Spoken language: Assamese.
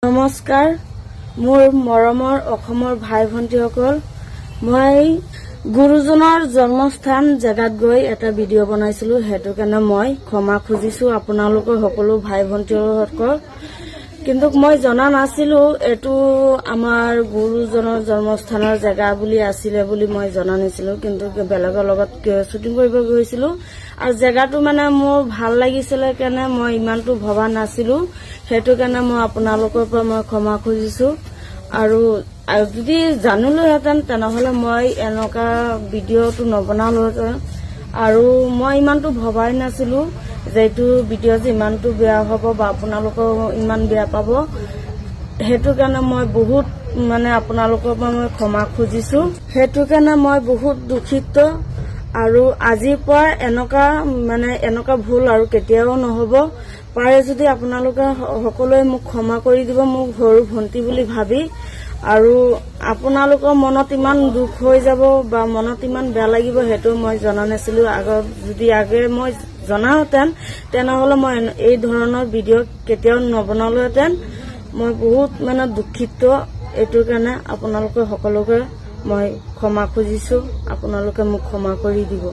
নমস্কাৰ মোৰ মৰমৰ অসমৰ ভাই ভণ্টিসকল মই গুৰুজনৰ জন্মস্থান জেগাত গৈ এটা ভিডিঅ' বনাইছিলো হেতু কাৰণে মই ক্ষমা খুজিছো আপোনালোকৰ সকলো ভাই ভণ্টিসকল কিন্তু মই জনা নাছিলো এটো আমাৰ গুৰুজনৰ জন্মস্থানৰ জেগা বুলি আছিল বুলি মই জনা নাছিলো কিন্তু বেলেগৰ লগত শুটিং কৰিব গৈছিলো আৰু জেগাটো মানে মোৰ ভাল লাগিছিল কাৰণে মই ইমানটো ভবা নাছিলো হেতু কাৰণে মই আপোনালোকৰ পৰা মই ক্ষমা খুজিছো আৰু যদি জানিলোহেঁতেন তেনেহলে মই এনেকা ভিডিঅ'টো নবনালোহেঁতেন আৰু মই ইমানটো ভবাই নাছিলো যেটো ভিডিঅ' যে ইমানটো বেয়া হ'ব বা আপোনালোকৰ ইমান বেয়া পাব হেতু কাৰণে মই বহুত মানে আপোনালোকৰ পৰা মই ক্ষমা খুজিছো হেতু কাৰণে মই বহুত দুখিত আৰু আজিৰ পৰা এনেকা ভুল আৰু কেতিয়াও নহব পাৰে যদি আপোনালোকে সকলোৱে মোক ক্ষমা কৰি দিব মোক সৰু ভন্টি বুলি ভাবি আৰু আপোনালোকৰ মনত ইমান দুখ হৈ যাব বা মনত ইমান বেয়া লাগিব হেতু মই জনা নাছিলো আগৰ যদি আগে মই জনাহেঁতেন তেনেহলে মই এই ধৰণৰ ভিডিঅ' কেতিয়াও নবনালোহেঁতেন মই বহুত মানে দুখিত এইটোৰ কাৰণে আপোনালোকে সকলোকে মই ক্ষমা খুজিছো আপোনালোকে মোক ক্ষমা কৰি দিব।